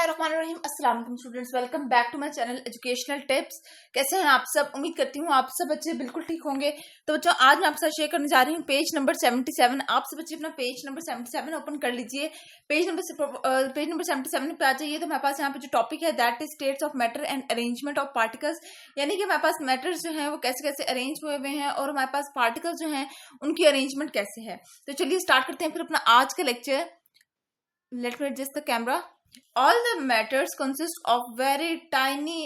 बिस्मिल्लाहिर्रहमानिर्रहीम। अस्सलाम वालेकुम students, welcome back to my channel educational tips. कैसे हैं आप सब? उम्मीद करती हूँ आप सब बच्चे बिल्कुल ठीक होंगे। तो बच्चों, आज मैं आपके साथ शेयर करने जा रही हूँ पेज नंबर 77। आप सब बच्चे अपना पेज नंबर 77 ओपन कर लीजिए। पेज नंबर 77 पे आ जाइए। तो हमारे पास यहाँ पे जो टॉपिक है that is states of matter and arrangement of particles, यानी कि हमारे पास मैटर्स जो है वो कैसे कैसे अरेंज हुए हुए हैं और हमारे पास पार्टिकल्स जो है उनकी अरेंजमेंट कैसे है। तो चलिए स्टार्ट करते हैं फिर अपना आज का lecture. Let me adjust the camera. All the matters consist of very tiny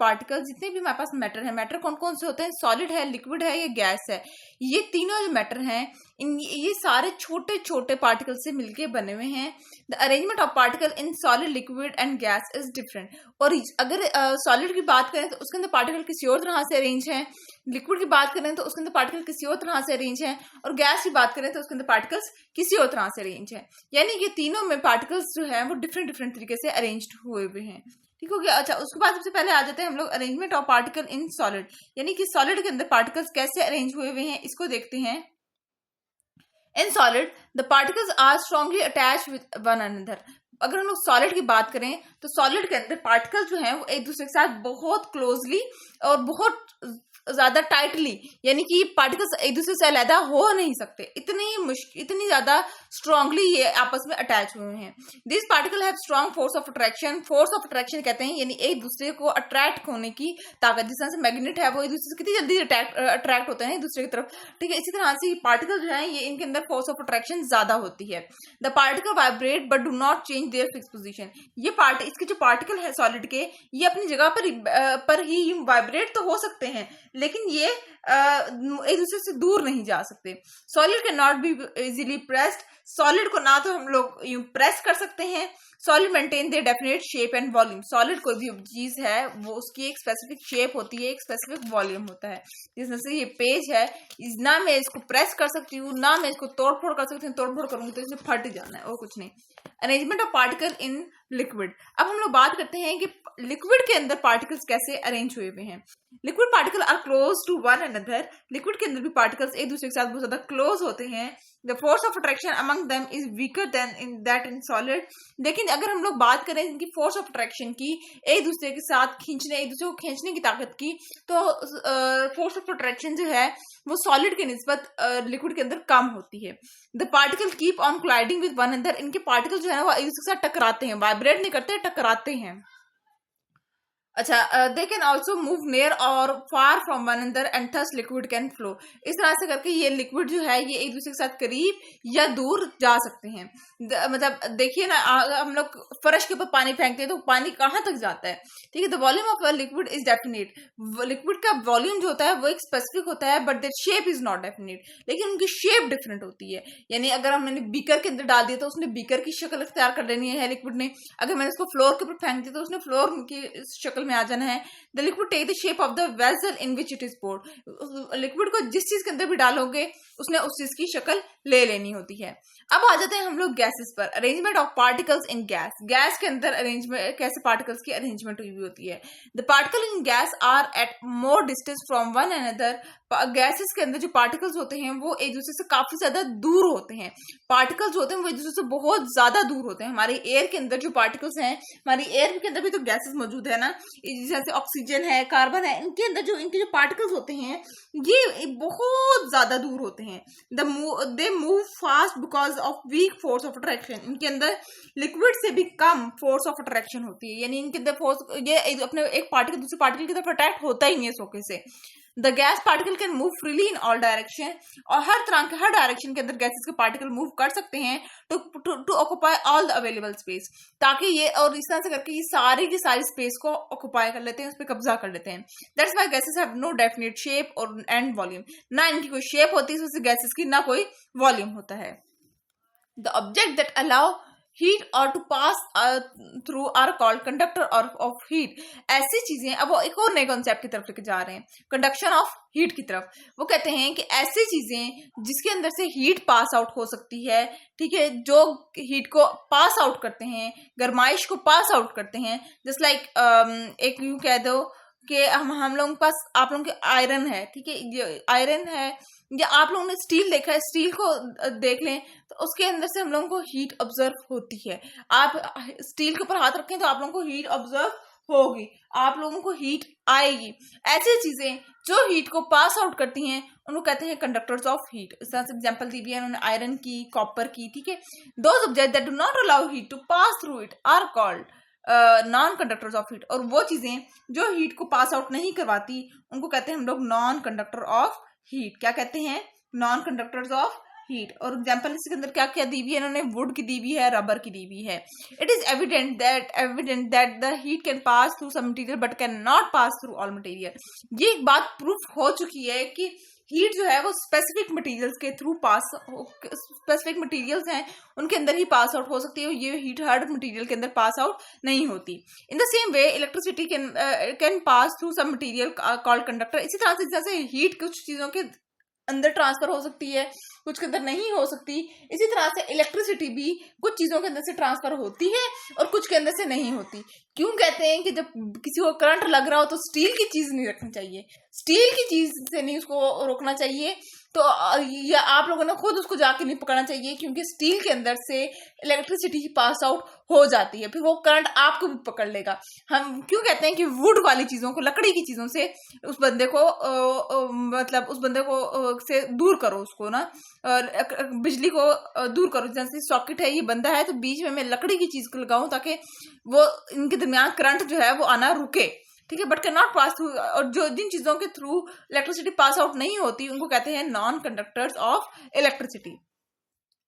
particles। जितने भी हमारे पास मैटर है, मैटर कौन कौन से होते हैं? सॉलिड है, लिक्विड है या गैस है। ये तीनों जो मैटर हैं ये सारे छोटे छोटे पार्टिकल से मिलके बने हुए हैं। The arrangement of particle in solid, liquid and gas is different. और अगर सॉलिड की बात करें तो उसके अंदर पार्टिकल किसी और तरह से अरेंज है, लिक्विड की बात करें तो उसके अंदर पार्टिकल किसी और तरह से अरेंज है, और गैस की बात करें तो उसके अंदर पार्टिकल्स किसी और तरह से अरेंज है। यानी कि तीनों में पार्टिकल्स जो है वो डिफरेंट डिफरेंट तरीके से अरेंज्ड हुए हुए हैं। ठीक हो गया। अच्छा, उसके बाद सबसे पहले आ जाते हैं हम लोग arrangement of particle in solid, यानी कि सॉलिड के अंदर पार्टिकल्स कैसे अरेंज हुए हुए हैं, इसको देखते हैं। In solid the particles are strongly attach with one another. अगर हम लोग सॉलिड की बात करें तो सॉलिड के अंदर पार्टिकल्स जो हैं वो एक दूसरे के साथ बहुत क्लोजली और बहुत ज्यादा टाइटली, यानी कि पार्टिकल्स एक दूसरे से अलग हो नहीं सकते, इतनी ज्यादा स्ट्रांगली ये आपस में अटैच हुए हैं। This particle have strong force of attraction. Force of attraction कहते हैं यानी एक दूसरे को अट्रैक्ट होने की ताकत। जिस तरह से मैग्नेट है वो एक दूसरे से कितनी जल्दी अट्रैक्ट होते हैं एक दूसरे की तरफ, ठीक है। इसी तरह से पार्टिकल जो है ये इनके अंदर फोर्स ऑफ अट्रैक्शन ज्यादा होती है। The particle vibrate but do not change their fix position. ये इसके जो पार्टिकल है सॉलिड के, ये अपनी जगह पर ही वाइब्रेट तो हो सकते हैं लेकिन ये एक दूसरे से दूर नहीं जा सकते। Solid can not be easily pressed. Solid को ना तो हम लोग यूं प्रेस कर सकते हैं। Solid maintain their definite shape and volume. Solid कोई भी चीज है वो उसकी एक स्पेसिफिक शेप होती है, एक स्पेसिफिक वॉल्यूम होता है। जिस से ये पेज है, ना मैं इसको प्रेस कर सकती हूँ ना मैं इसको तोड़ फोड़ कर सकती हूँ। तोड़ फोड़ करूंगी तो इसमें फट जाना है और कुछ नहीं। Arrangement of particle in liquid. अब हम लोग बात करते हैं कि लिक्विड के अंदर पार्टिकल्स कैसे अरेंज हुए हुए हैं। Liquid particle are close to one another. Liquid के अंदर भी पार्टिकल्स एक दूसरे के साथ बहुत ज्यादा क्लोज होते हैं। The force of attraction among them is weaker then in that in solid. लेकिन अगर हम लोग बात करें इनकी फोर्स ऑफ अट्रैक्शन की, एक दूसरे के साथ खींचने, एक दूसरे को खींचने की ताकत की, तो फोर्स ऑफ अट्रैक्शन जो है वो सॉलिड के निस्बत लिक्विड के अंदर कम होती है। The particle keep on cladding with one another. इनके पार्टिकल जो है वो एक दूसरे के साथ टकराते हैं, वाइब्रेट नहीं करते, टकराते हैं। अच्छा, they can also move near और far from one another and thus liquid can flow. इस तरह से करके ये लिक्विड जो है ये एक दूसरे के साथ करीब या दूर जा सकते हैं। मतलब देखिए ना, हम लोग फर्श के ऊपर पानी फेंकते हैं तो पानी कहाँ तक जाता है, ठीक है। The volume of liquid is definite. Liquid का वॉल्यूम जो होता है वो एक स्पेसिफिक होता है but their shape is not definite. लेकिन उनकी शेप डिफरेंट होती है। यानी अगर हमने बीकर के अंदर डाल दिया तो उसने बीकर की शक्ल तैयार कर लेनी है लिक्विड ने। अगर मैंने उसको फ्लोर के ऊपर फेंक दिया तो उसने फ्लोर की शक्ल में आ जाना है। The liquid take the shape of the vessel in which it is poured. Liquid को जिस चीज के अंदर भी डालोगे उसने उस चीज की शक्ल ले लेनी होती है। अब आ जाते हैं हम लोग गैसेस पर। Arrangement of particles in gas. Gas के अंदर अरेंजमेंट कैसे पार्टिकल्स की अरेंजमेंट हुई होती है। The particle in gas are at more distance from one another. Gases के अंदर जो पार्टिकल्स होते हैं वो एक दूसरे से काफी ज्यादा दूर होते हैं। पार्टिकल्स होते हैं वो एक दूसरे से बहुत ज्यादा दूर होते हैं। हमारे एयर के अंदर जो पार्टिकल्स हैं, हमारी एयर के अंदर भी तो गैसेस मौजूद है ना, जैसे ऑक्सीजन है, कार्बन है, इनके अंदर इनके जो पार्टिकल्स होते हैं ये बहुत ज्यादा दूर होते हैं। They move fast because of weak force of attraction. इनके अंदर लिक्विड से भी कम फोर्स ऑफ अट्रैक्शन होती है, यानी इनके अंदर फोर्स, ये अपने एक पार्टिकल दूसरे पार्टिकल की तरफ अट्रैक्ट होता ही नहीं है सोके से। The gas particle can move freely in all direction. और हर डायरेक्शन के अंदर गैसेस के पार्टिकल मूव कर सकते हैं to occupy all the available space, ताकि ये, और इस तरह से करके ये सारी की सारी स्पेस को ऑक्युपाई कर लेते हैं, उस पर कब्जा कर लेते हैं। That's why gases have no definite shape और एंड वॉल्यूम। ना इनकी कोई शेप होती है गैसेस की, ना कोई वॉल्यूम होता है। The object that allow heat और to pass through are called conductor of heat. ऐसी चीजें, अब वो एक और नए कॉन्सेप्ट की तरफ लेके जा रहे हैं, कंडक्शन ऑफ हीट की तरफ। वो कहते हैं कि ऐसी चीजें जिसके अंदर से हीट पास आउट हो सकती है, ठीक है, जो हीट को पास आउट करते हैं, गर्माइश को पास आउट करते हैं। जस्ट लाइक एक यूं कह दो कि हम लोगों के पास आप लोगों के आयरन है, ठीक है, ये आयरन है, या आप लोगों ने स्टील देखा है, स्टील को देख लें तो उसके अंदर से हम लोगों को हीट ऑब्जर्व होती है। आप स्टील के ऊपर हाथ रखें तो आप लोगों को हीट ऑब्जर्व होगी, आप लोगों को हीट आएगी। ऐसी चीजें जो हीट को पास आउट करती हैं उनको कहते हैं कंडक्टर्स ऑफ हीट। इस तरह से एग्जांपल दी हुई है उन्होंने आयरन की, कॉपर की, ठीक है। Those object that do not allow heat to pass through it are called non conductors of heat. और वो चीजें जो हीट को पास आउट नहीं करवाती उनको कहते हैं हम लोग नॉन कंडक्टर ऑफ हीट। क्या कहते हैं? Non conductors of heat. और एग्जाम्पल इसके अंदर क्या क्या दी हुई है इन्होंने? वुड की दी हुई है, रबर की दी हुई है। It is evident that the heat can pass through some material but can not pass through all material. ये एक बात प्रूफ हो चुकी है कि हीट जो है वो स्पेसिफिक मटेरियल्स के थ्रू पास, स्पेसिफिक मटेरियल्स हैं उनके अंदर ही पास आउट हो सकती है, ये हीट हर मटेरियल के अंदर पास आउट नहीं होती। In the same way electricity can pass through some material called conductor. इसी तरह से जैसे हीट कुछ चीजों के अंदर ट्रांसफर हो सकती है, कुछ के अंदर नहीं हो सकती, इसी तरह से इलेक्ट्रिसिटी भी कुछ चीजों के अंदर से ट्रांसफर होती है और कुछ के अंदर से नहीं होती। क्यों कहते हैं कि जब किसी को करंट लग रहा हो तो स्टील की चीज नहीं रखनी चाहिए, स्टील की चीज से नहीं उसको रोकना चाहिए, तो या आप लोगों ने खुद उसको जाके नहीं पकड़ना चाहिए, क्योंकि स्टील के अंदर से इलेक्ट्रिसिटी ही पास आउट हो जाती है, फिर वो करंट आपको भी पकड़ लेगा। हम क्यों कहते हैं कि वुड वाली चीजों को, लकड़ी की चीजों से उस बंदे को मतलब उस बंदे को से दूर करो, उसको ना बिजली को दूर करो। जैसे सॉकेट है, ये बंदा है, तो बीच में मैं लकड़ी की चीज को लगाऊं ताकि वो इनके दरमियान करंट जो है वो आना रुके, ठीक है, but can not pass through. और जो जिन चीजों के थ्रू इलेक्ट्रिसिटी पास आउट नहीं होती उनको कहते हैं नॉन कंडक्टर्स ऑफ इलेक्ट्रिसिटी।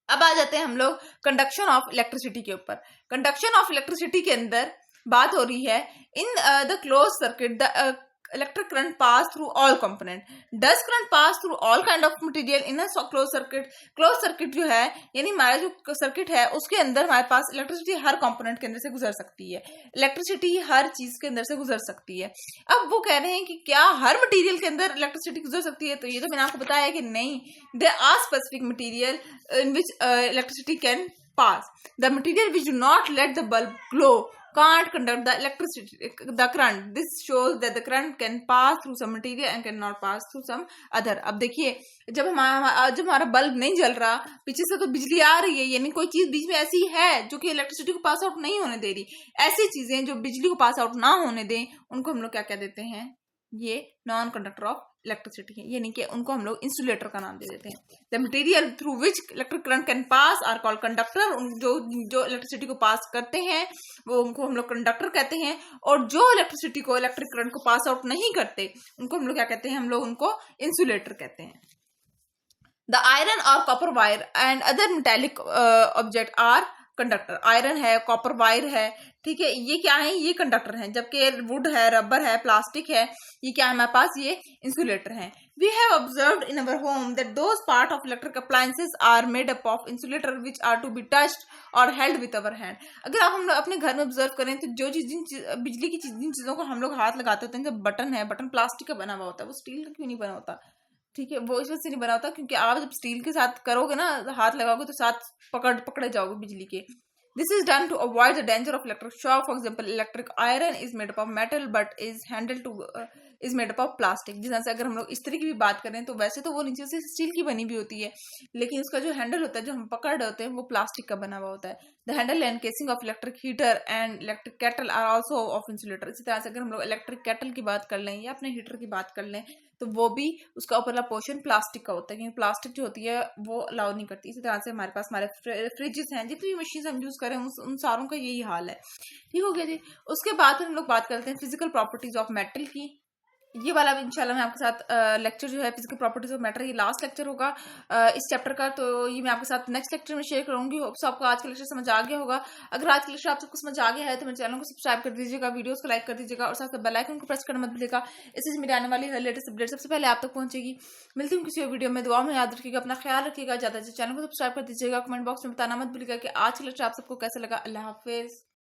अब आ जाते हैं हम लोग कंडक्शन ऑफ इलेक्ट्रिसिटी के ऊपर। कंडक्शन ऑफ इलेक्ट्रिसिटी के अंदर बात हो रही है in the close circuit the electric current pass through all component. Does current pass through all kind of material in a close circuit? Close circuit जो है यानी हमारा जो सर्किट है उसके अंदर हमारे पास इलेक्ट्रिसिटी हर कंपोनेंट के अंदर से गुजर सकती है, इलेक्ट्रिसिटी हर चीज के अंदर से गुजर सकती है। अब वो कह रहे हैं कि क्या हर मटेरियल के अंदर इलेक्ट्रिसिटी गुजर सकती है? तो ये तो मैंने आपको बताया है कि नहीं, there are specific material in which electricity can pass. The material which do not let the bulb glow can't conduct the electricity, the current. This shows that the current can pass through some material and cannot pass through some other. अब देखिए, जब हमारा bulb नहीं जल रहा, पीछे से तो बिजली आ रही है, यानी कोई चीज बीच में ऐसी है जो कि इलेक्ट्रिसिटी को पास आउट नहीं होने दे रही। ऐसी चीजें जो बिजली को पास आउट ना होने दें उनको हम लोग क्या क्या देते हैं? ये नॉन कंडक्टर ऑफ इलेक्ट्रिसिटी है, यानी कि उनको हम लोग इंसुलेटर का नाम दे देते हैं। The material through which electric current can pass are called conductor. जो इलेक्ट्रिसिटी को पास करते हैं वो उनको हम लोग कंडक्टर कहते हैं, और जो इलेक्ट्रिसिटी को, इलेक्ट्रिक करंट को पास आउट नहीं करते उनको हम लोग क्या कहते हैं? हम लोग उनको इंसुलेटर कहते हैं। द आयरन और copper wire and other metallic object are conductor. Iron है, कॉपर वायर है, ठीक है, ये क्या है? ये कंडक्टर हैं। जबकि वुड है, रबर है, प्लास्टिक है, ये क्या है हमारे पास? ये इंसुलेटर हैं। We have observed in our home that those part of electric appliances are made up of insulator which are to be touched और हेल्ड विद अवर हैंड। अगर आप हम लोग अपने घर में ऑब्जर्व करें तो जो चीज बिजली की जिन चीजों को हम लोग हाथ लगाते होते हैं, जब बटन है, बटन प्लास्टिक का बना हुआ होता है, वो स्टील का क्यों नहीं बना होता? ठीक है, वो इस वजह से नहीं बना होता क्योंकि आप जब स्टील के साथ करोगे ना, हाथ लगाओगे तो साथ पकड़े जाओगे बिजली के। This is done to avoid the danger of electric shock. For example, electric iron is made up of metal but is made up of plastic. जिस तरह से अगर हम लोग इस्त्री की भी बात करें तो वैसे तो वो नीचे से स्टील की बनी भी होती है, लेकिन उसका जो हैंडल होता है, जो हम पकड़ रहे होते हैं, वो प्लास्टिक का बना हुआ होता है। The handle and casing of electric heater and electric kettle are also of insulator. इसी तरह से अगर हम लोग इलेक्ट्रिक केटल की बात कर लें या अपने हीटर की बात कर लें तो वो भी उसका ऊपरला पोर्शन प्लास्टिक का होता है, क्योंकि प्लास्टिक जो होती है वो अलाउ नहीं करती। इसी तरह से हमारे पास हमारे फ्रिजेस हैं, जितनी भी मशीन हम यूज करें उन सारों का यही हाल है। ठीक हो गया जी। उसके बाद हम लोग बात करते हैं फिजिकल प्रॉपर्टीज ऑफ मेटल की। ये वाला भी इंशाल्लाह मैं आपके साथ लेक्चर जो है फिजिकल प्रॉपर्टीज ऑफ मैटर, ये लास्ट लेक्चर होगा इस चैप्टर का, तो ये मैं आपके साथ नेक्स्ट लेक्चर में शेयर करूंगी। होप सो आपको आज का लेक्चर समझ आ गया होगा। अगर आज का लेक्चर आप सबको समझ आ गया है तो मेरे चैनल को सब्सक्राइब कर दीजिएगा, वीडियोस को लाइक कर दीजिएगा और साथ बेल आइकन को प्रेस करना मत भूलिएगा। इससे मेरी आने वाली लेटेस्ट अपडेट सबसे पहले आप तक पहुंचेगी। मिलती हूँ किसी और वीडियो में। दुआ में याद रखिएगा, अपना ख्याल रखिएगा, ज्यादा से चैनल को सब्सक्राइब कर दीजिएगा। कमेंट बॉक्स में बताना मत भूलिएगा कि आज का लेक्चर आप सबको कैसा लगा। अल्लाह हाफिज।